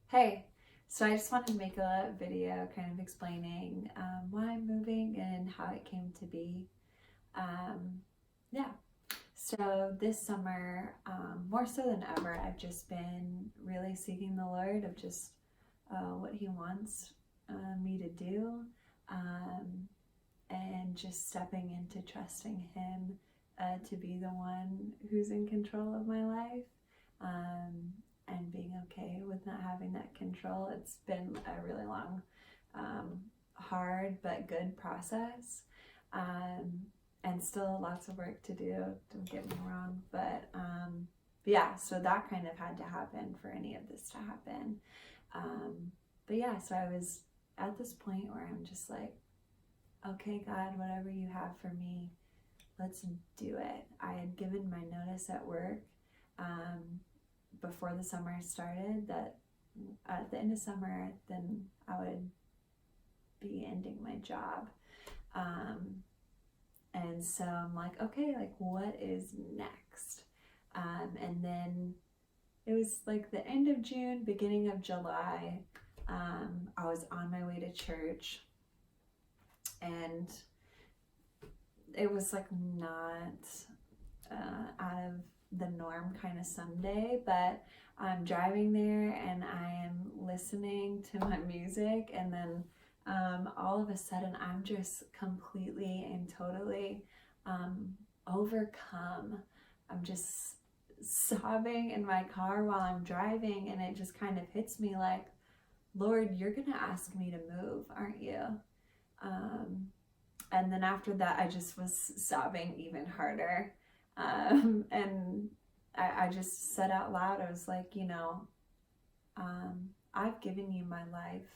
Hey, so I just wanted to make a video kind of explaining why I'm moving and how it came to be. Um, yeah, so this summer, more so than ever, I've just been really seeking the Lord of just what He wants me to do um, and just stepping into trusting Him to be the one who's in control of my life. Um, and being okay with not having that control. It's been a really long, hard but good process, um, and still lots of work to do. Don't get me wrong, but yeah. So that kind of had to happen for any of this to happen. But yeah, so I was at this point where I'm just like, okay, God, whatever you have for me, let's do it. I had given my notice at work. Before the summer started, that at the end of summer then I would be ending my job, and so I'm like, okay, like what is next? And then it was like the end of June, beginning of July. I was on my way to church, and it was like not out of the norm kind of Sunday, but I'm driving there and I am listening to my music, and then all of a sudden I'm just completely and totally overcome. I'm just sobbing in my car while I'm driving, and it just kind of hits me like, Lord, you're gonna ask me to move, aren't you? Um, and then after that, I just was sobbing even harder. And I just said out loud, I was like, I've given you my life.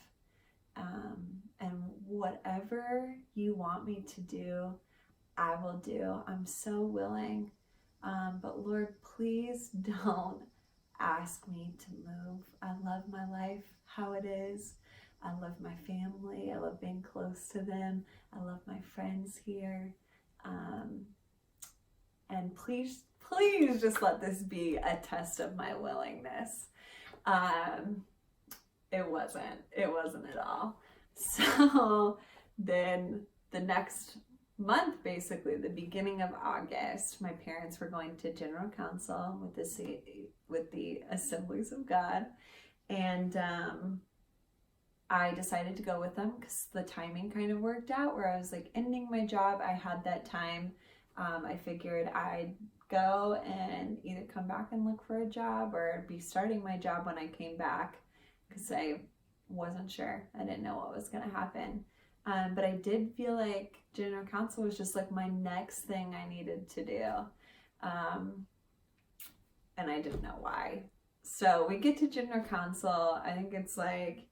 And whatever you want me to do, I will do. I'm so willing. But Lord, please don't ask me to move. I love my life how it is. I love my family. I love being close to them. I love my friends here. Um, and please just let this be a test of my willingness. Um, it wasn't at all. So then the next month, basically the beginning of August, my parents were going to General Council with the Assemblies of God, and I decided to go with them because the timing kind of worked out where I was like ending my job. I had that time. I figured I'd go and either come back and look for a job or be starting my job when I came back because I wasn't sure. I didn't know what was going to happen. But I did feel like General Council was just like my next thing I needed to do. And I didn't know why. So we get to General Council. I think it's like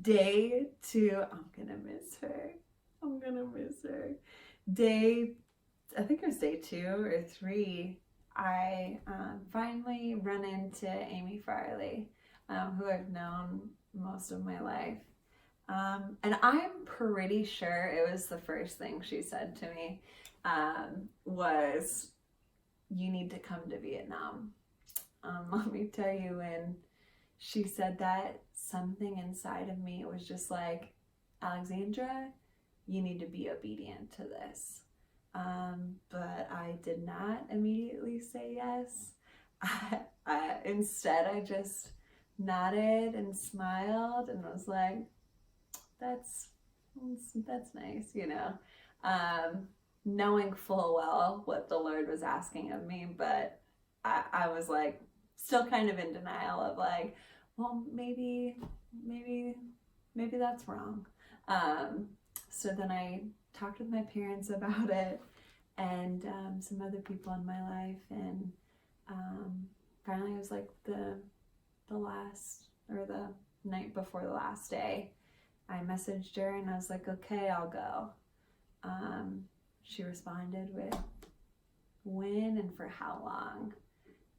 day 2. I'm gonna miss her. Day, I think it was day 2 or 3. I finally run into Amy Farley, who I've known most of my life. And I'm pretty sure it was the first thing she said to me, was, you need to come to Vietnam. Let me tell you, when she said that, something inside of me was just like, Alexandra, you need to be obedient to this. But I did not immediately say yes. Instead, I just nodded and smiled and was like, that's nice, knowing full well what the Lord was asking of me, but I was like still kind of in denial of like, well, maybe that's wrong. So then I talked with my parents about it, and some other people in my life, and finally it was like the last, or the night before the last day, I messaged her and I was like, okay, I'll go. She responded with when and for how long.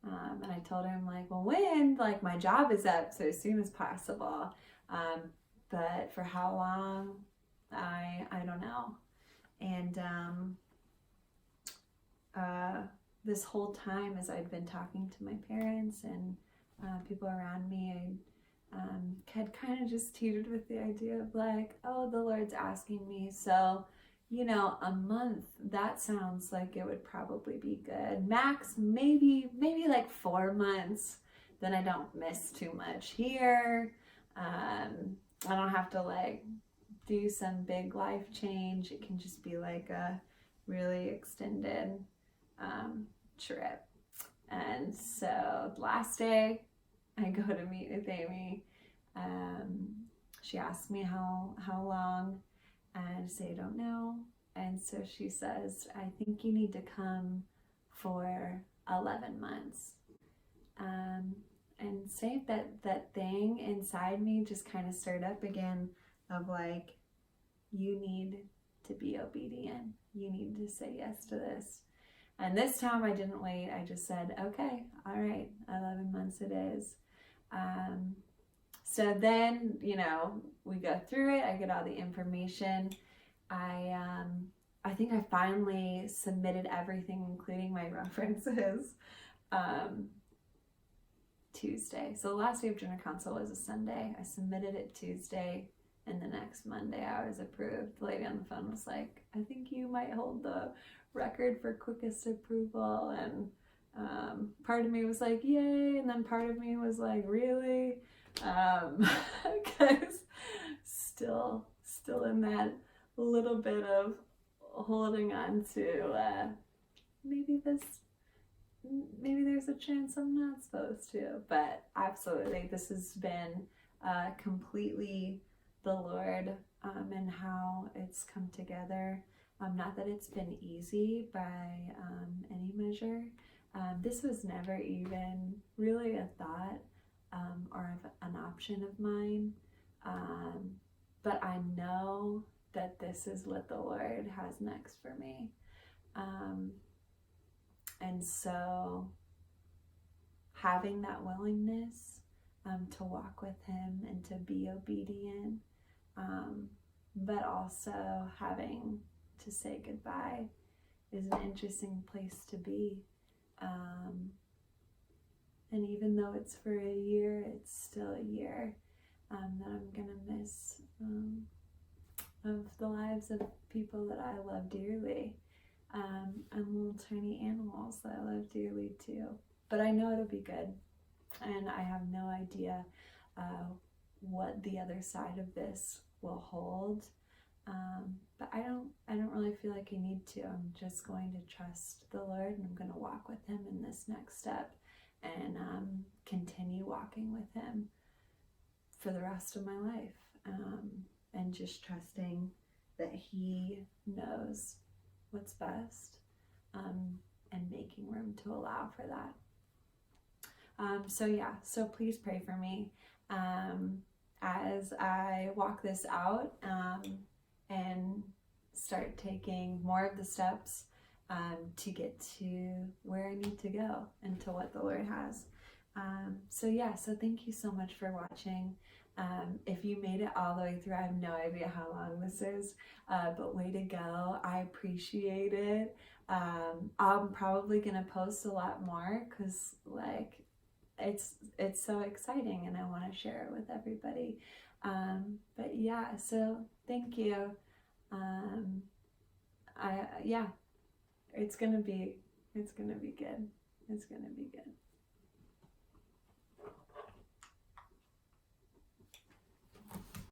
And I told her, I'm like, well, when? Like, my job is up, so as soon as possible. But for how long, I don't know. And this whole time, as I'd been talking to my parents and people around me, I had kind of just teetered with the idea of like, oh, the Lord's asking me, so a month, that sounds like it would probably be good. Max, maybe like 4 months. Then I don't miss too much here. I don't have to like do some big life change. It can just be like a really extended trip. And so last day I go to meet with Amy. She asked me how long, and I say I don't know. And so she says, I think you need to come for 11 months. And say that thing inside me just kind of stirred up again of like, you need to be obedient. You need to say yes to this. And this time I didn't wait. I just said, okay, all right, 11 months it is. So then, we go through it. I get all the information. I think I finally submitted everything, including my references, Tuesday. So the last day of Junior Council was a Sunday. I submitted it Tuesday, and the next Monday I was approved. The lady on the phone was like, I think you might hold the record for quickest approval. And part of me was like, yay. And then part of me was like, really? Because still in that little bit of holding on to maybe there's a chance I'm not supposed to. But absolutely, this has been completely the Lord and how it's come together. Not that it's been easy by any measure. This was never even really a thought or an option of mine. But I know that this is what the Lord has next for me. And so having that willingness to walk with Him and to be obedient, but also having to say goodbye is an interesting place to be. And even though it's for a year, it's still a year that I'm gonna miss of the lives of people that I love dearly, and little tiny animals that I love dearly too. But I know it'll be good, and I have no idea what the other side of this will hold. But I don't really feel like I need to. I'm just going to trust the Lord, and I'm going to walk with Him in this next step, and continue walking with Him for the rest of my life, and just trusting that He knows what's best, and making room to allow for that. So please pray for me as I walk this out and start taking more of the steps to get to where I need to go and to what the Lord has. So thank you so much for watching. If you made it all the way through, I have no idea how long this is, but way to go. I appreciate it. I'm probably gonna post a lot more because it's so exciting and I want to share it with everybody. But yeah, so thank you. It's gonna be good. It's gonna be good.